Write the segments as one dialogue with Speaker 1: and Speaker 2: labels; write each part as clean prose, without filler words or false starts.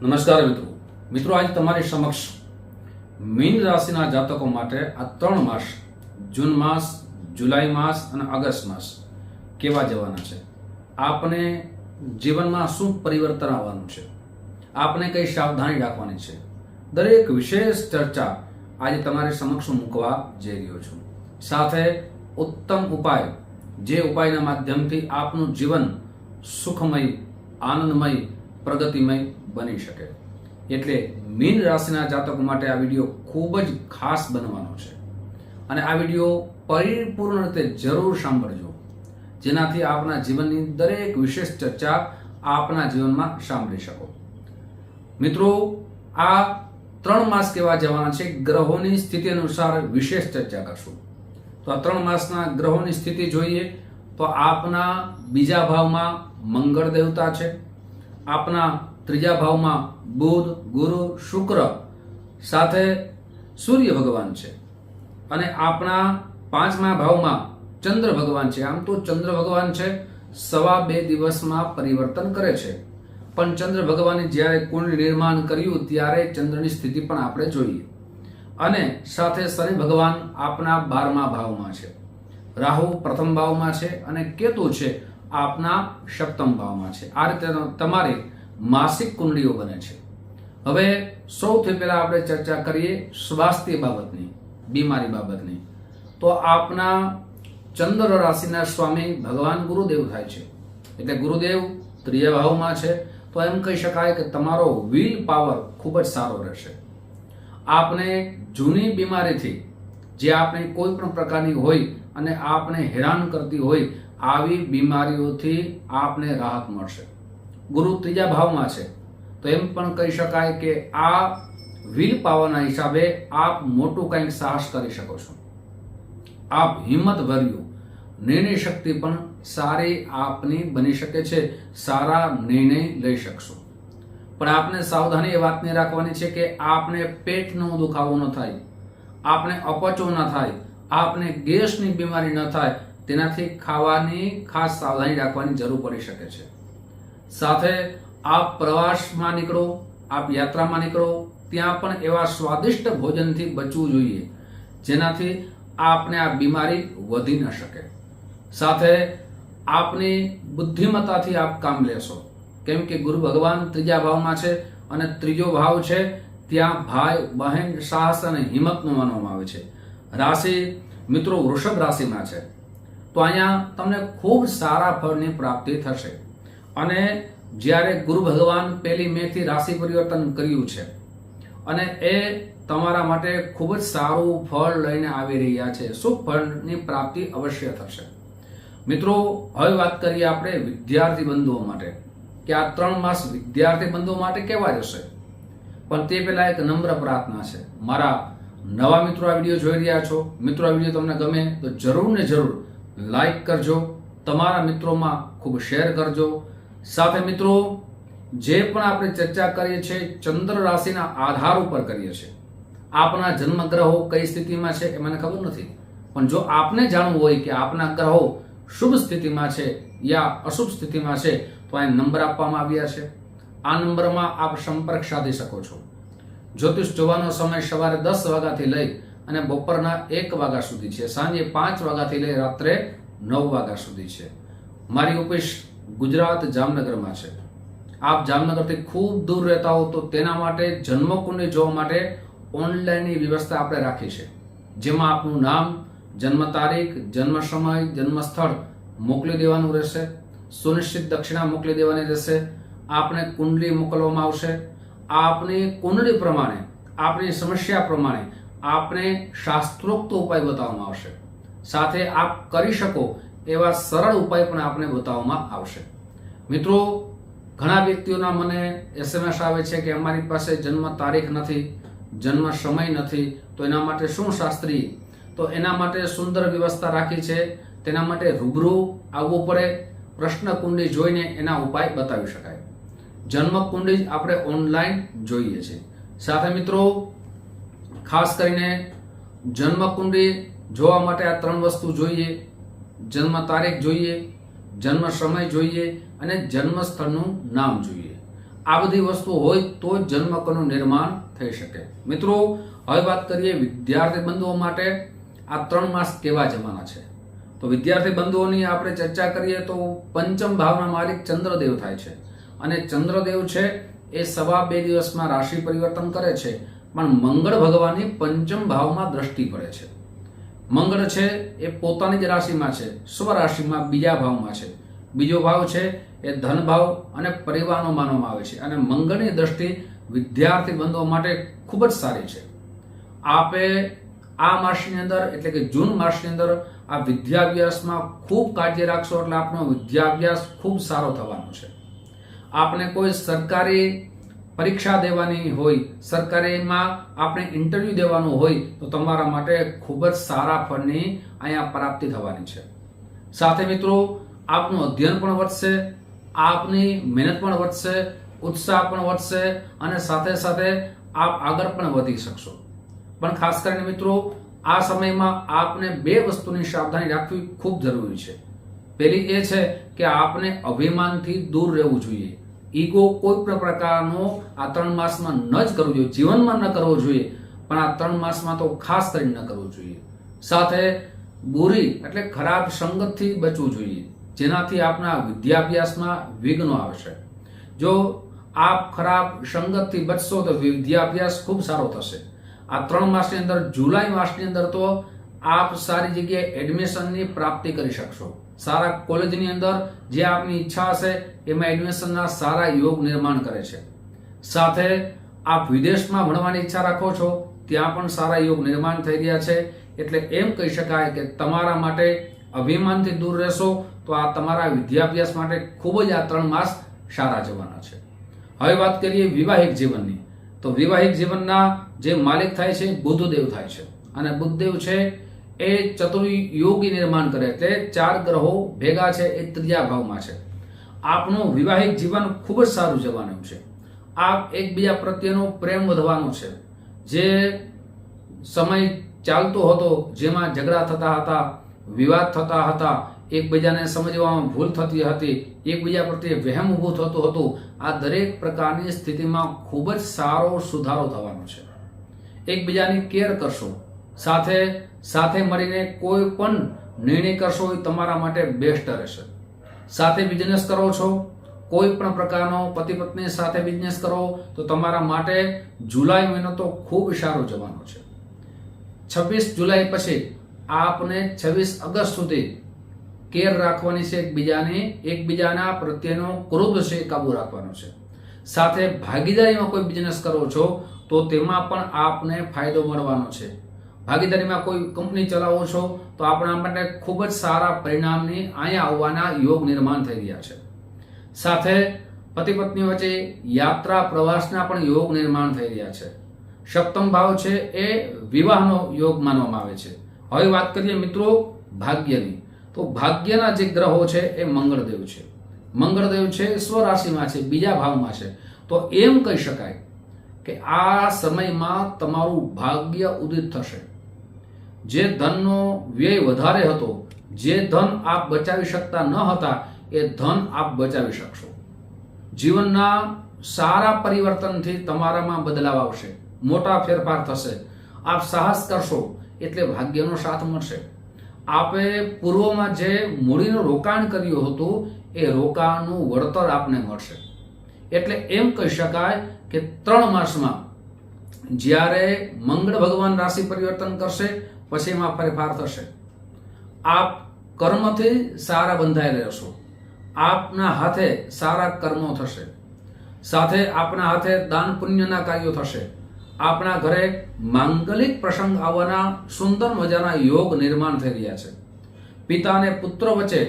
Speaker 1: નમસ્કાર મિત્રો આજે તમારી સમક્ષ મીન રાશિના જાતકો માટે આ 3 માસ જૂન માસ, જુલાઈ માસ અને ઓગસ્ટ માસ કેવા જવાના છે, આપને જીવનમાં શું પરિવર્તન આવવાનું છે, આપને કઈ સાવધાની રાખવાની છે, દરેક વિશેષ ચર્ચા આજે તમારી સમક્ષ મૂકવા જઈ રહ્યો છું। સાથે ઉત્તમ ઉપાય, જે ઉપાયના માધ્યમથી આપનું જીવન સુખમય, આનંદમય, પ્રગતિમય બની શકે। એટલે મીન રાશિના જાતકો માટે આ વિડીયો ખૂબ જ ખાસ બનવાનો છે અને આ વિડીયો પરિપૂર્ણ રીતે જરૂર સાંભળજો, જેનાથી આપના જીવનની દરેક વિશેષ ચર્ચા આપના જીવનમાં સાંભળી શકો। મિત્રો, આ 3 માસ કેવા જવાના છે, ગ્રહોની સ્થિતિ અનુસાર વિશેષ ચર્ચા કરશું। તો આ 3 માસના ગ્રહોની સ્થિતિ જોઈએ તો આપના બીજા ભાવમાં મંગળ દેવતા છે, આપના ત્રીજા ભાવમાં બુધ, ગુરુ, શુક્ર સાથે સૂર્ય ભગવાન છે અને આપણા 5મા ભાવમાં ચંદ્ર ભગવાન છે। આમ તો ચંદ્ર ભગવાન છે 2.5 દિવસમાં પરિવર્તન કરે છે, પણ ચંદ્ર ભગવાને જ્યારે કુંડળી નિર્માણ કર્યું ત્યારે ચંદ્રની સ્થિતિ પણ આપણે જોઈએ। અને સાથે શનિ ભગવાન આપના 12મા ભાવમાં છે, રાહુ પ્રથમ ભાવમાં છે અને કેતુ છે આપના 7મ ભાવમાં છે। આ રીતે તમારી માસિક કુંડળીઓ બને છે। હવે સૌથી પહેલા આપણે ચર્ચા કરીએ સ્વાસ્થ્ય બાબતની, બીમારી બાબતની। તો આપના ચંદ્ર રાશિના સ્વામી ભગવાન ગુરુદેવ થાય છે, એટલે ગુરુદેવ ત્રીજા ભાવમાં છે, તો એમ કહી શકાય કે તમારો વિલ પાવર ખૂબ જ સારો રહેશે। આપને જૂની બીમારીથી, જે આપણે કોઈ પણ પ્રકારની હોય અને આપને હેરાન કરતી હોય, આવી બીમારીઓથી આપને રાહત મળશે। ગુરુ ત્રીજા ભાવમાં છે, તો એમ પણ કહી શકાય કે આ વિલ પાવરના હિસાબે આપ મોટું કંઈક સાહસ કરી શકો છો। આપ હિંમત ભર્યું નિર્ણય શક્તિ પણ સારી આપની બની શકે છે, સારા નિર્ણય લઈ શકશો। પણ આપને સાવધાની એ વાતની રાખવાની છે કે આપને પેટનો દુખાવો ન થાય, આપને અપચો ન થાય, આપને ગેસની બીમારી ન થાય, તેનાથી ખાવાની ખાસ સાવધાની રાખવાની જરૂર પડી શકે છે। સાથે આપ પ્રવાસમાં નીકળો, આપ યાત્રામાં નીકળો, ત્યાં પણ એવા સ્વાદિષ્ટ ભોજનથી બચવું જોઈએ જેનાથી આપને આ બીમારી વધી ન શકે। સાથે આપની બુદ્ધિમત્તાથી આપ કામ લેશો, કેમ કે ગુરુ ભગવાન ત્રીજા ભાવમાં છે અને ત્રીજો ભાવ છે ત્યાં ભાઈ બહેન, સાહસ અને હિંમતનું માનવામાં આવે છે। રાશિ મિત્રો વૃષભ રાશિમાં છે, તો અહીંયા તમને ખૂબ સારા ફળની પ્રાપ્તિ થશે। અને જ્યારે ગુરુ ભગવાન 1 મે થી રાશિ પરિવર્તન કર્યું છે અને એ તમારા માટે ખૂબ જ સારું ફળ લઈને આવી રહ્યા છે, શુભ ફળની પ્રાપ્તિ અવશ્ય થશે। મિત્રો, હવે વાત કરીએ આપણે વિદ્યાર્થી બંધુઓ માટે કે આ 3 માસ વિદ્યાર્થી બંધુઓ માટે કેવા જશે। પણ તે પહેલા એક નમ્ર પ્રાર્થના છે, મારા નવા મિત્રો આ વિડીયો જોઈ રહ્યા છો, મિત્રો આ વિડીયો તમને ગમે તો જરૂર ને જરૂર લાઈક કરજો, તમારા મિત્રોમાં ખૂબ શેર કરજો। સાથે મિત્રો, જે પણ આપણે ચર્ચા કરીએ છીએ ચંદ્ર રાશિના આધાર ઉપર કરીએ છીએ। આપના જન્મ ગ્રહો કઈ સ્થિતિમાં છે એ મને ખબર નથી, પણ જો આપને જાણવું હોય કે આપના ગ્રહો શુભ સ્થિતિમાં છે યા અશુભ સ્થિતિમાં છે, તો આ નંબર આપવામાં આવ્યા છે, આ નંબરમાં આપ સંપર્ક સાધી શકો છો। જ્યોતિષ જોવાનો સમય સવારે 10 વાગ્યાથી લઈ અને બપોરના 1 વાગ્યા સુધી છે, સાંજે 5 વાગ્યાથી લઈ રાત્રે 9 વાગ્યા સુધી છે। મારી ઓફિસ ગુજરાત જામનગરમાં છે। આપ જામનગરથી ખૂબ દૂર રહેતા હો તો તેના માટે જન્મકુંડળી જોવા માટે ઓનલાઈનની વ્યવસ્થા આપણે રાખી છે, જેમાં આપનું નામ, જન્મ તારીખ, જન્મ સમય, જન્મ સ્થળ મોકલી દેવાનું રહેશે, સુનિશ્ચિત દક્ષિણા મોકલી દેવાની રહેશે, આપને કુંડળી મોકલવામાં આવશે। આપની કુંડળી પ્રમાણે, આપની સમસ્યા પ્રમાણે આપને શાસ્ત્રોક્ત ઉપાય બતાવવામાં આવશે, સાથે આપ કરી શકો એવા સરળ ઉપાય પણ આપને બતાવવામાં આવશે। મિત્રો, ઘણા વ્યક્તિઓના મને SMS આવે છે કે અમારી પાસે જન્મ તારીખ નથી, જન્મ સમય નથી, તો એના માટે શું શાસ્ત્રી? તો એના માટે સુંદર વ્યવસ્થા રાખી છે, તેના માટે રૂબરૂ આવવું પડે, પ્રશ્ન કુંડળી જોઈને એના ઉપાય બતાવી શકાય। જન્મ કુંડળી આપણે ઓનલાઈન જોઈએ છે। સાથે મિત્રો, ખાસ કરીને જન્મ કુંડળી જોવા માટે આ 3 વસ્તુ જોઈએ, જન્મ તારીખ જોઈએ, જન્મ સમય જોઈએ અને જન્મ સ્થળનું નામ જોઈએ। આ બધી વસ્તુ હોય તો જ જન્મકુંડનું નિર્માણ થઈ શકે. મિત્રો, હવે વાત કરીએ વિદ્યાર્થી બંધુઓ માટે આ 3 માસ કેવા જવાના છે. તો વિદ્યાર્થી બંધુઓની આપણે ચર્ચા કરીએ તો પંચમ ભાવના માલિક ચંદ્રદેવ થાય છે અને ચંદ્રદેવ છે એ 2.25 દિવસમાં રાશિ પરિવર્તન કરે છે, પણ મંગળ ભગવાનની પંચમ ભાવમાં દ્રષ્ટિ પડે છે. મંગળ છે એ પોતાની જ રાશિમાં છે, સ્વરાશિમાં બીજા ભાવમાં છે. બીજો ભાવ છે એ ધન ભાવ અને પરિવારનો માનવામાં આવે છે અને મંગળની દ્રષ્ટિ વિદ્યાર્થી બંધુઓ માટે ખૂબ જ સારી છે. આપે આ માસની અંદર એટલે કે જૂન માસની અંદર આ વિદ્યાભ્યાસમાં ખૂબ કાળજી રાખશો એટલે આપણો વિદ્યાભ્યાસ ખૂબ સારો થવાનો છે. આપણે કોઈ સરકારી પરીક્ષા દેવાની હોય, સરકારીમાં આપણે ઇન્ટરવ્યુ દેવાનું હોય તો તમારા માટે ખૂબ જ સારા ફળની અહીંયા પ્રાપ્તિ થવાની છે. સાથે મિત્રો, આપનું અધ્યયન પણ વધશે, આપની મહેનત પણ વધશે, ઉત્સાહ પણ વધશે અને સાથે સાથે આપ આગળ પણ વધી શકશો. પણ ખાસ કરીને મિત્રો, આ સમયમાં આપને 2 વસ્તુની સાવધાની રાખવી ખૂબ જરૂરી છે. પહેલી એ છે કે આપને અભિમાનથી દૂર રહેવું જોઈએ. ઈગો કોઈ પણ પ્રકારનો આ 3 માસમાં ન જ કરવો જોઈએ, જીવનમાં ન કરવો જોઈએ, પણ આ 3 માસમાં તો ખાસ કરીને ન કરવું જોઈએ. સાથે બુરી એટલે ખરાબ સંગતથી બચવું જોઈએ, જેનાથી આપના વિદ્યાભ્યાસમાં વિઘ્નો આવશે. જો આપ ખરાબ સંગતથી બચશો તો વિદ્યાભ્યાસ ખૂબ સારો થશે. આ 3 માસની અંદર, જુલાઈ માસની અંદર તો આપ સારી જગ્યાએ એડમિશનની પ્રાપ્તિ કરી શકશો. સારા કોલેજની અંદર જે આપની ઈચ્છા હશે એમાં એડમિશનના સારા યોગ નિર્માણ કરે છે. સાથે આપ વિદેશમાં ભણવાની ઈચ્છા રાખો છો, ત્યાં પણ સારા યોગ નિર્માણ થઈ રહ્યા છે. એટલે એમ કહી શકાય કે તમારા માટે અભિમાનથી દૂર રહેશો તો આ તમારા વિદ્યાભ્યાસ માટે ખૂબ જ આ 3 માસ સારા જવાના છે. હવે વાત કરીએ વિવાહિક જીવનની. તો વિવાહિક જીવનના જે માલિક થાય છે બુધદેવ થાય છે અને બુધદેવ છે એ ચતુર્યોગી નિર્માણ કરે, એટલે 4 ગ્રહો ભેગા છે એ 3જા ભાવમાં છે. આપનું વિવાહિક જીવન ખૂબ જ સારું જવાનું છે. આપ એકબીજા પ્રત્યેનો પ્રેમ વધવાનો છે. જે સમય ચાલતો હતો જેમાં ઝઘડા થતા હતા, વિવાદ થતા હતા, એકબીજાને સમજવામાં ભૂલ થતી હતી, એકબીજા પ્રત્યે વહેમ ઊભું થતું હતું, આ દરેક પ્રકારની સ્થિતિમાં ખૂબ જ સારો સુધારો થવાનો છે. એકબીજાની કેર કરશો, સાથે મળીને કોઈ પણ નિર્ણય કરશો એ તમારા માટે બેસ્ટ રહેશે. સાથે બિઝનેસ કરો છો, કોઈ પણ પ્રકારનો પતિ પત્ની સાથે બિઝનેસ કરો તો તમારા માટે જુલાઈ મહિનો તો ખૂબ સારો જવાનો છે. 26 જુલાઈ પછી આપને 26 ઓગસ્ટ સુધી કેર રાખવાની છે એકબીજાના પ્રત્યેનો ક્રોધ છે કાબુ રાખવાનો છે. સાથે ભાગીદારીમાં કોઈ બિઝનેસ કરો છો તો તેમાં પણ આપને ફાયદો મળવાનો છે. ભાગીદારીમાં કોઈ કંપની ચલાવો છો તો આપણા માટે ખૂબ જ સારા પરિણામની અહીંયા આવવાના યોગ નિર્માણ થઈ રહ્યા છે. સાથે પતિ પત્ની વચ્ચે યાત્રા પ્રવાસના પણ યોગ નિર્માણ થઈ રહ્યા છે. 7મ ભાવ છે એ વિવાહનો યોગ માનવામાં આવે છે. હવે વાત કરીએ મિત્રો ભાગ્યની. તો ભાગ્યના જે ગ્રહો છે એ મંગળદેવ છે. મંગળદેવ છે સ્વરાશિમાં છે, બીજા ભાવમાં છે. તો એમ કહી શકાય કે આ સમયમાં તમારું ભાગ્ય ઉદિત થશે. જે ધનનો વ્યય વધારે હતો, જે ધન આપ બચાવી શકતા ન હતા, એ ધન આપ બચાવી શકશો. જીવનના સારા પરિવર્તનથી તમારામાં બદલાવ આવશે, મોટા ફેરફાર થશે. આપ સાહસ કરશો એટલે ભાગ્યનો સાથ મળશે. આપે પૂર્વમાં જે મૂડીનું રોકાણ કર્યું હતું એ રોકાણનું વળતર આપને મળશે. એટલે એમ કહી શકાય કે 3 માસમાં જ્યારે મંગળ ભગવાન રાશિ પરિવર્તન કરશે પછી એમાં ફેરફાર થશે. આપ કર્મથી સારા બંધાયેલા રહેશો. આપના હાથે સારા કર્મો થશે. સાથે આપના હાથે દાન પુણ્યના કાર્યો થશે. આપણા ઘરે માંગલિક પ્રસંગ આવવાના સુંદર મજાના યોગ નિર્માણ થઈ રહ્યા છે. પિતા અને પુત્ર વચ્ચે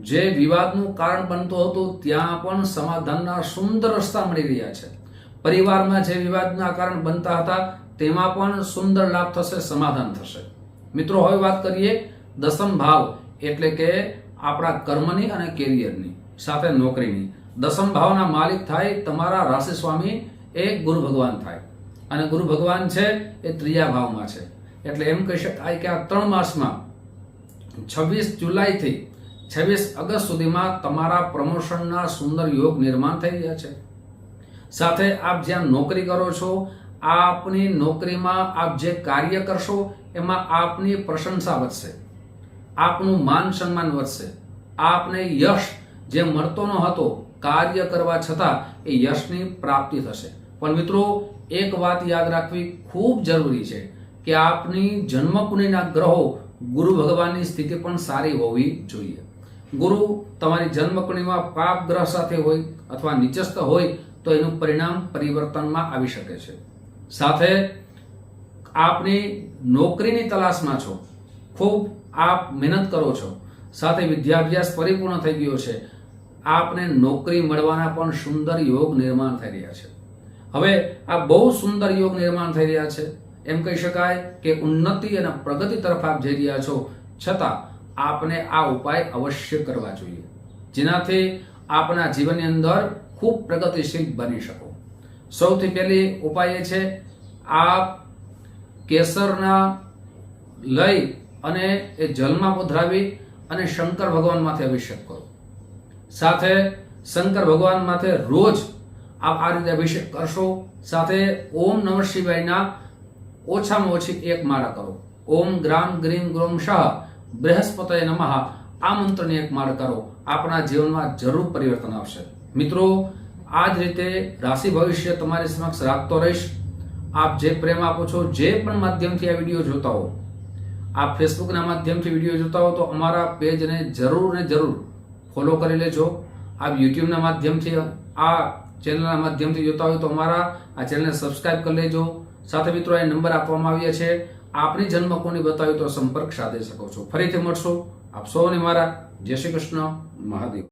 Speaker 1: જે વિવાદનું કારણ બનતું હતું ત્યાં પણ સમાધાનના સુંદર રસ્તા મળી રહ્યા છે. પરિવારમાં જે વિવાદના કારણ બનતા હતા તેમાં પણ સુંદર લાભ થશે, સમાધાન થશે. મિત્રો, હવે વાત કરીએ 10મ ભાવ એટલે કે આપણા કર્મની અને કેરિયરની, સાથે નોકરીની. 10મ ભાવના માલિક થાય તમારા રાશિ સ્વામી એ ગુરુ ભગવાન થાય અને ગુરુ ભગવાન છે એ 3જા ભાવમાં છે. એટલે એમ કહી શકાય કે આ 3 માસમાં 26 જુલાઈથી 26 ઓગસ્ટ સુધીમાં તમારા પ્રમોશનના સુંદર યોગ નિર્માણ થઈ રહ્યા છે. સાથે આપ જ્યાં નોકરી કરો છો, આપની નોકરીમાં આપ જે કાર્ય કરશો એમાં આપની પ્રશંસા વધશે, આપનું માન સન્માન વધશે, આપને યશ જે મળતો ન હતો કાર્ય કરવા છતાં એ યશની પ્રાપ્તિ થશે. પણ મિત્રો, એક વાત યાદ રાખવી ખૂબ જરૂરી છે કે આપની જન્મકુંડળીના ગ્રહો ગુરુ ભગવાનની સ્થિતિ પણ સારી હોવી જોઈએ. ગુરુ તમારી જન્મકુંડળીમાં પાપ ગ્રહ સાથે હોય અથવા નીચસ્થ હોય તો એનું પરિણામ પરિવર્તનમાં આવી શકે છે. સાથે આપની નોકરીની તલાશમાં છો, ખૂબ આપ મહેનત કરો છો, સાથે વિદ્યાભ્યાસ પરિપૂર્ણ થઈ ગયો છે, આપને નોકરી મળવાના પણ સુંદર યોગ નિર્માણ થઈ રહ્યા છે. હવે આ બહુ સુંદર યોગ નિર્માણ થઈ રહ્યા છે. એમ કહી શકાય કે ઉન્નતિ અને પ્રગતિ તરફ આપ જઈ રહ્યા છો, છતાં આપને આ ઉપાય અવશ્ય કરવા જોઈએ, જેનાથી આપના જીવનની અંદર ખૂબ પ્રગતિશીલ બની શકો. સૌથી પહેલી ઉપાય એ છે, આપ કેસરના લઈ અને એ જલમાં પધરાવી અને શંકર ભગવાન માથે અભિષેક કરો. સાથે શંકર ભગવાન માથે રોજ આપ આ રીતે અભિષેક કરશો. સાથે ઓમ નમઃ શિવાયના ઓછામાં ઓછી એક માળા કરો. ઓમ ગ્રામ ગ્રીમ ગ્રોમ શાહ બૃહસ્પતય નમઃ આ મંત્રની એક માળા કરો. આપણા જીવનમાં જરૂર પરિવર્તન આવશે. મિત્રો, આ જ રીતે રાશિ ભવિષ્ય તમારી સમક્ષ રાખતો રહીશ. આપ જે પ્રેમ આપો છો, જે પણ માધ્યમથી આ વિડીયો જોતા હો, આપ ફેસબુકના માધ્યમથી વિડીયો જોતા હો તો અમારા પેજને જરૂર ને જરૂર ફોલો કરી લેજો. આપ યુટ્યુબના માધ્યમથી આ ચેનલના માધ્યમથી જોતા હોય તો અમારા આ ચેનલને સબસ્ક્રાઇબ કરી લેજો. સાથે મિત્રો, એ નંબર આપવામાં આવ્યા છે, આપની જન્મકુંડળી બતાવી તો સંપર્ક સાધી શકો છો. ફરીથી મળશો. આપ સૌને મારા જય શ્રી કૃષ્ણ, મહાદેવ.